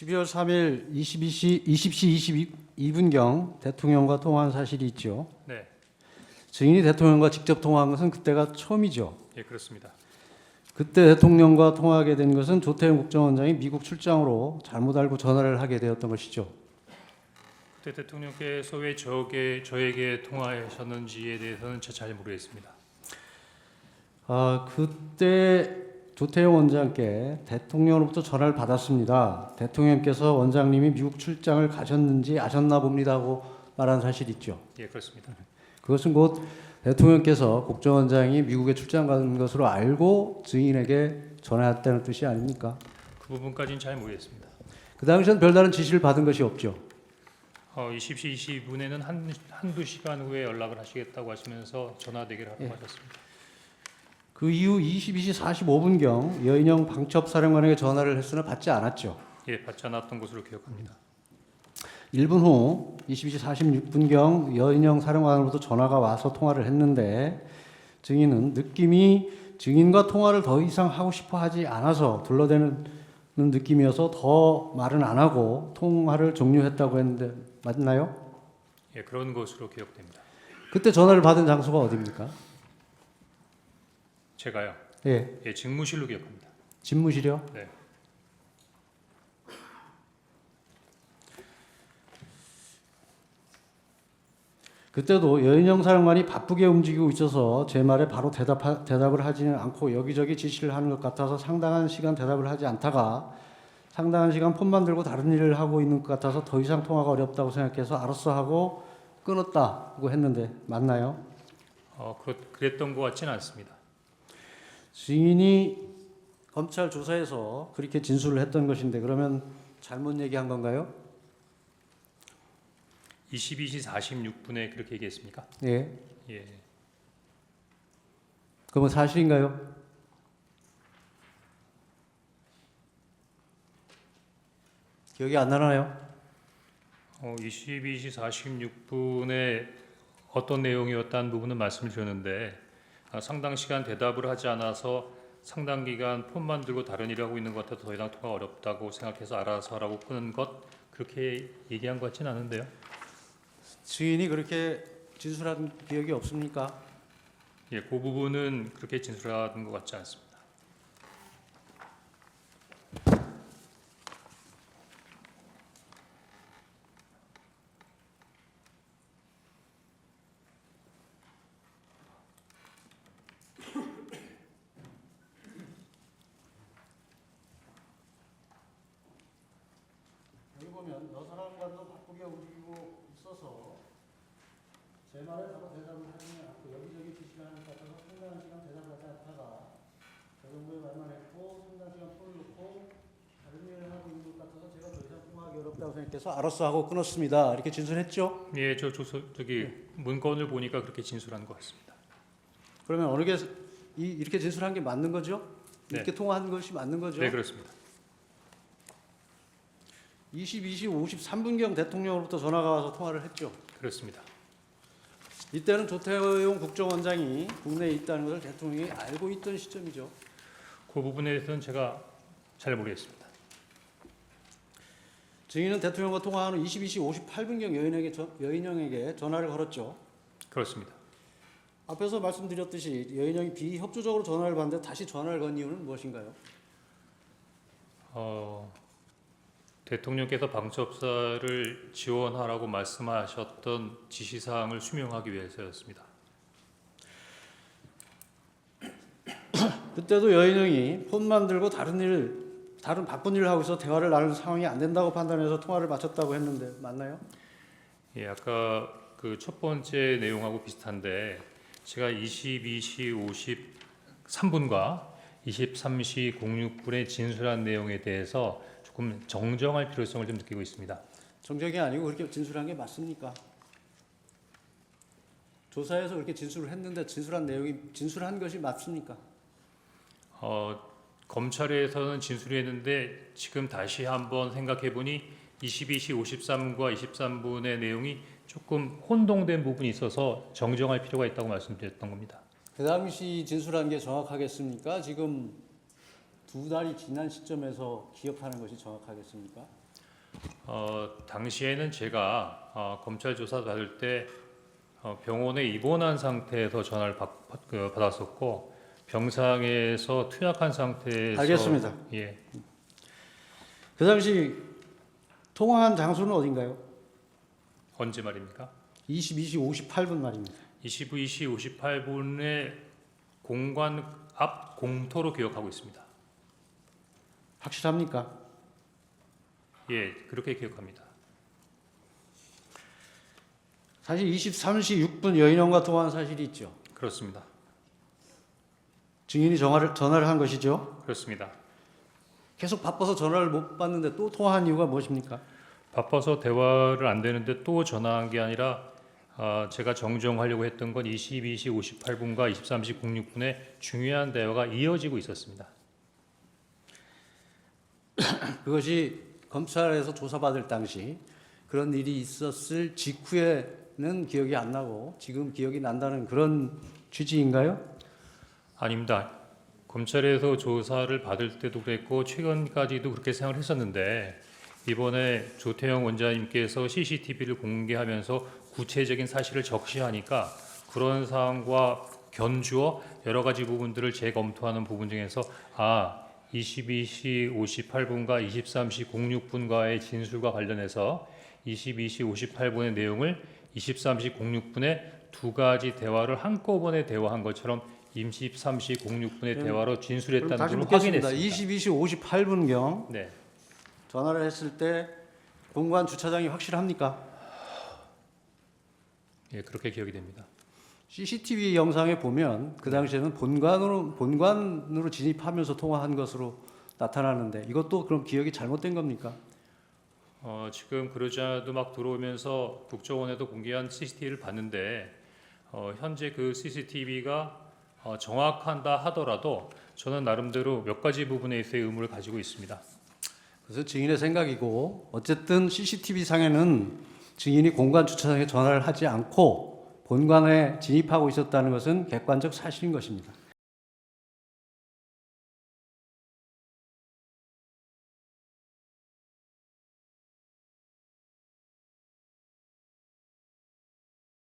12월 3일 20시 22분경 대통령과 통화한 사실이 있죠. 네, 증인이 대통령과 직접 통화한 것은 그때가 처음이죠. 예, 그렇습니다. 그때 대통령과 통화하게 된 것은 조태용 국정원장이 미국 출장으로 잘못 알고 전화를 하게 되었던 것이죠. 그때 대통령께서 왜 저에게 통화하셨는지에 대해서는 잘 모르겠습니다. 그때 조태용 원장께 대통령으로부터 전화를 받았습니다. 대통령께서 원장님이 미국 출장을 가셨는지 아셨나 봅니다 하고 말한 사실이 있죠. 예, 그렇습니다. 그것은 곧 대통령께서 국정원장이 미국에 출장 간 것으로 알고 증인에게 전화했다는 뜻이 아닙니까? 그 부분까지는 잘 모르겠습니다. 그 당시에는 별다른 지시를 받은 것이 없죠. 20시 22분에는 한두 시간 후에 연락을 하시겠다고 하시면서 전화 대기를 하고 하셨습니다. 그 이후 22시 45분경 여인영 방첩사령관에게 전화를 했으나 받지 않았죠. 예, 받지 않았던 것으로 기억합니다. 1분 후 22시 46분경 여인영 사령관으로부터 전화가 와서 통화를 했는데 증인은 느낌이 증인과 통화를 더 이상 하고 싶어 하지 않아서 둘러대는 느낌이어서 더 말은 안 하고 통화를 종료했다고 했는데 맞나요? 예, 그런 것으로 기억됩니다. 그때 전화를 받은 장소가 어디입니까? 제가요. 예, 예, 직무실로 기억합니다. 집무실이요? 네. 그때도 여인영 사령관이 바쁘게 움직이고 있어서 제 말에 바로 대답을 하지는 않고 여기저기 지시를 하는 것 같아서 상당한 시간 대답을 하지 않다가 상당한 시간 폰만 들고 다른 일을 하고 있는 것 같아서 더 이상 통화가 어렵다고 생각해서 알았어 하고 끊었다고 했는데 맞나요? 그랬던 것 같지는 않습니다. 증인이 검찰 조사에서 그렇게 진술을 했던 것인데 그러면 잘못 얘기한 건가요? 22시 46분에 그렇게 얘기했습니까? 예. 예, 그러면 사실인가요? 기억이 안 나나요? 22시 46분에 어떤 내용이었다는 부분은 말씀을 드렸는데 상당 시간 대답을 하지 않아서 상당 기간 폰만 들고 다른 일을 하고 있는 것 같아서 더 이상 통화가 어렵다고 생각해서 알아서 하라고 끊은 것 그렇게 얘기한 것 같지는 않은데요. 증인이 그렇게 진술한 기억이 없습니까? 예, 그 부분은 그렇게 진술한 것 같지 않습니다. 여기 보면 여 사람과도 바쁘게 움직이고 있어서 제 말에 바로 대답을 하지는 않고 여기저기 지시를 하는 것 같아서 상당한 시간 대답을 하지 않다가 저 정도의 말만 했고 상당한 시간 폰을 놓고 다른 일을 하고 있는 것 같아서 제가 더 이상 통화하기 어렵다고 생각해서 알았어 하고 끊었습니다. 이렇게 진술했죠? 예, 저기 문건을 보니까 그렇게 진술한 것 같습니다. 그러면 이렇게 진술한 게 맞는 거죠? 이렇게 통화한 것이 맞는 거죠? 네, 그렇습니다. 22시 53분경 대통령으로부터 전화가 와서 통화를 했죠. 그렇습니다. 이때는 조태용 국정원장이 국내에 있다는 것을 대통령이 알고 있던 시점이죠. 그 부분에 대해서는 제가 잘 모르겠습니다. 증인은 대통령과 통화한 후 22시 58분경 여인영에게 전화를 걸었죠. 그렇습니다. 앞에서 말씀드렸듯이 여인영이 비협조적으로 전화를 받는데 다시 전화를 건 이유는 무엇인가요? 대통령께서 방첩사를 지원하라고 말씀하셨던 지시사항을 수명하기 위해서였습니다. 그때도 여인영이 폰만 들고 다른 바쁜 일을 하고 있어 대화를 나눌 상황이 안 된다고 판단해서 통화를 마쳤다고 했는데 맞나요? 예, 아까 그 첫 번째 내용하고 비슷한데 제가 22시 53분과 23시 06분에 진술한 내용에 대해서 조금 정정할 필요성을 좀 느끼고 있습니다. 정적이 아니고 그렇게 진술한 게 맞습니까? 조사에서 그렇게 진술을 했는데 진술한 것이 맞습니까? 검찰에서는 진술했는데 지금 다시 한번 생각해 보니 22시 53분과 23분의 내용이 조금 혼동된 부분이 있어서 정정할 필요가 있다고 말씀드렸던 겁니다. 그 당시 진술한 게 정확하겠습니까? 지금 두 달이 지난 시점에서 기억하는 것이 정확하겠습니까? 당시에는 제가 검찰 조사 받을 때 병원에 입원한 상태에서 전화를 받았었고 병상에서 투약한 상태에서 알겠습니다. 예, 그 당시 통화한 장소는 어딘가요? 언제 말입니까? 22시 58분 말입니다. 22시 58분에 공관 앞 공터로 기억하고 있습니다. 확실합니까? 예, 그렇게 기억합니다. 사실 23시 6분 여인원과 통화한 사실이 있죠. 그렇습니다. 증인이 전화를 한 것이죠. 그렇습니다. 계속 바빠서 전화를 못 받는데 또 통화한 이유가 무엇입니까? 바빠서 대화를 안 되는데 또 전화한 게 아니라 제가 정정하려고 했던 건 22시 58분과 23시 06분에 중요한 대화가 이어지고 있었습니다. 그것이 검찰에서 조사받을 당시 그런 일이 있었을 직후에는 기억이 안 나고 지금 기억이 난다는 그런 취지인가요? 아닙니다. 검찰에서 조사를 받을 때도 그랬고 최근까지도 그렇게 생각을 했었는데 이번에 조태영 원장님께서 CCTV를 공개하면서 구체적인 사실을 적시하니까 그런 사항과 견주어 여러 가지 부분들을 재검토하는 부분 중에서 22시 58분과 23시 06분과의 진술과 관련해서 22시 58분의 내용을 23시 06분에 두 가지 대화를 한꺼번에 대화한 것처럼 23시 06분의 대화로 그럼 진술했다는 다시 걸 묻겠습니다. 확인했습니다. 22시 58분경 네, 전화를 했을 때 공관 주차장이 확실합니까? 예, 그렇게 기억이 됩니다. CCTV 영상에 보면 그 당시에는 본관으로 진입하면서 통화한 것으로 나타나는데 이것도 그럼 기억이 잘못된 겁니까? 지금 그러자도 막 들어오면서 국정원에도 공개한 CCTV를 봤는데 현재 그 CCTV가 정확한다 하더라도 저는 나름대로 몇 가지 부분에 있어의 의무를 가지고 있습니다. 그래서 증인의 생각이고 어쨌든 CCTV 상에는 증인이 공관 주차장에 전화를 하지 않고 본관에 진입하고 있었다는 것은 객관적 사실인 것입니다.